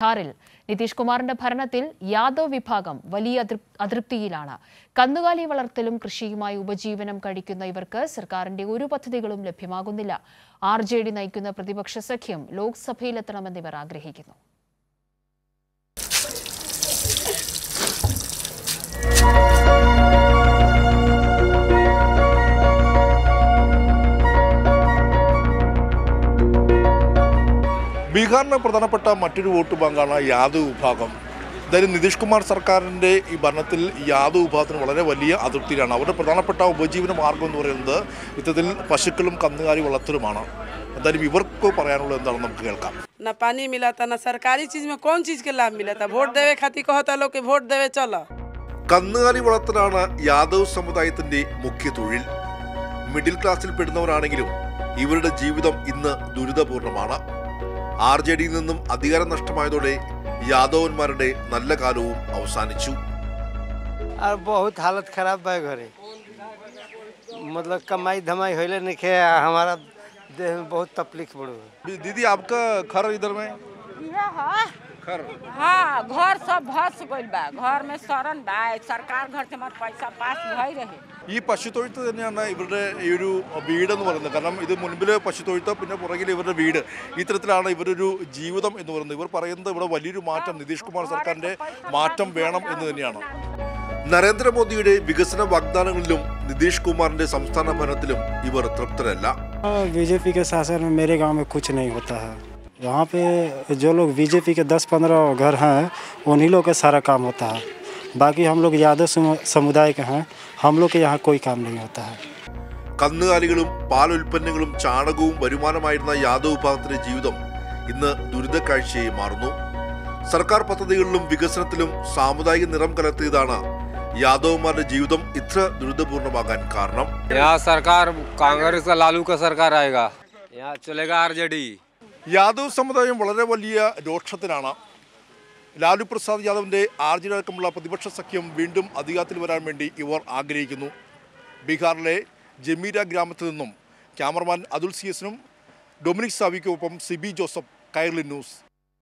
ബീഹാറിൽ നിതീഷ് കുമാറിന്റെ ഭരണത്തിൽ യാദവ് വിഭാഗം വലിയ അതൃപ്തിയിലാണ്. കന്നുകാലി വളർത്തലും കൃഷിയുമായി ഉപജീവനം കഴിക്കുന്ന ഇവർക്ക് സർക്കാരിന്റെ ഒരു പദ്ധതികളും ലഭ്യമാകുന്നില്ല. RJD നയിക്കുന്ന പ്രതിപക്ഷ സഖ്യം ലോക്സഭയിലെത്തണമെന്നിവർ ആഗ്രഹിക്കുന്നു. ബീഹാറിന് പ്രധാനപ്പെട്ട മറ്റൊരു വോട്ട് ബാങ്കാണ് യാദവ് വിഭാഗം. എന്തായാലും നിതീഷ് കുമാർ സർക്കാരിൻ്റെ ഈ ഭരണത്തിൽ യാദവ് വിഭാഗത്തിന് വളരെ വലിയ അതൃപ്തിയിലാണ്. അവരുടെ പ്രധാനപ്പെട്ട ഉപജീവന മാർഗം എന്ന് പറയുന്നത് ഇത്തരത്തിൽ പശുക്കളും കന്നുകാലി വളർത്തലുമാണ്. എന്തായാലും ഇവർക്ക് പറയാനുള്ളത് എന്താണെന്ന് നമുക്ക് കേൾക്കാം. ना पानी मिला था ना सरकारी चीज में कौन चीज के लाभ मिला था। वोट देवे खातिर कहता लोग के वोट देवे चलो. കന്നുകാലി വളർത്തലാണ് യാദവ് സമുദായത്തിന്റെ മുഖ്യ തൊഴിൽ. മിഡിൽ ക്ലാസ്സിൽ പെടുന്നവരാണെങ്കിലും ഇവരുടെ ജീവിതം ഇന്ന് ദുരിതപൂർണമാണ്. RJDയിൽ നിന്നും അധികാരം നഷ്ടമായതോടെ യാദവന്മാരുടെ നല്ല കാലവും അവസാനിച്ചു. बहुत हालत खराब बा घरे, मतलब कमाई धमाई होले नहीं, हमारा देह में बहुत तकलीफ पड़ो. दीदी आपका घर इधर में घर? हाँ, घर सब भस गइल बा. घर में शरण बा. सरकार घर से मत पैसा पास भई रहे. ഈ പശുത്തൊഴുത്ത് തന്നെയാണ് ഇവരുടെ ഈ ഒരു വീടെന്ന് പറയുന്നത്. കാരണം ഇത് മുൻപിൽ പശുത്തൊഴുത്ത്, പിന്നെ പുറകിൽ ഇവരുടെ വീട്. ഇത്തരത്തിലാണ് ഇവരൊരു ജീവിതം എന്ന് പറയുന്നത്. ഇവർ പറയുന്നത് ഇവിടെ വലിയൊരു മാറ്റം, നിതീഷ് കുമാർ സർക്കാരിൻ്റെ മാറ്റം വേണം എന്ന് തന്നെയാണ്. നരേന്ദ്രമോദിയുടെ വികസന വാഗ്ദാനങ്ങളിലും നിതീഷ് കുമാറിന്റെ സംസ്ഥാന ഭരണത്തിലും ഇവർ തൃപ്തരല്ല. बीजेपी के शासन में मेरे गांव में कुछ नहीं होता है. यहाँ पे जो लोग बीजेपी के 10-15 घर हैं उन्हीं लोग का सारा काम होता है. बाकी हम लोग यादव समुदाय के हैं, हम लोग के यहाँ कोई काम नहीं होता है. കന്നുകാലികളും പാൽ ഉൽപ്പന്നങ്ങളും ചാണകവും വരുമാനമായിരുന്ന യാദവ് വിഭാഗത്തിന്റെ ജീവിതം ഇന്ന് ദുരിതക്കാഴ്ചയായി മാറുന്നു. സർക്കാർ പദ്ധതികളിലും വികസനത്തിലും സാമുദായിക നിറം കലർത്തിയതാണ് യാദവന്മാരുടെ ജീവിതം ഇത്ര ദുരിതപൂർണമാകാൻ കാരണം. സർക്കാർ കോൺഗ്രസ് ലാലു का सरकार आएगा, यहाँ चलेगा RJD. യാദവ് സമുദായം വളരെ വലിയ രോക്ഷത്തിലാണ്. ലാലു പ്രസാദ് യാദവിന്റെ RJD അടക്കമുള്ള പ്രതിപക്ഷ സഖ്യം വീണ്ടും അധികാരത്തിൽ വരാൻ വേണ്ടി ഇവർ ആഗ്രഹിക്കുന്നു. ബീഹാറിലെ ജമീര ഗ്രാമത്തിൽ നിന്നും ക്യാമറമാൻ അതുൽ CS ഡൊമിനിക് സാവിക്കൊപ്പം സിബി ജോസഫ്, കൈരളി ന്യൂസ്.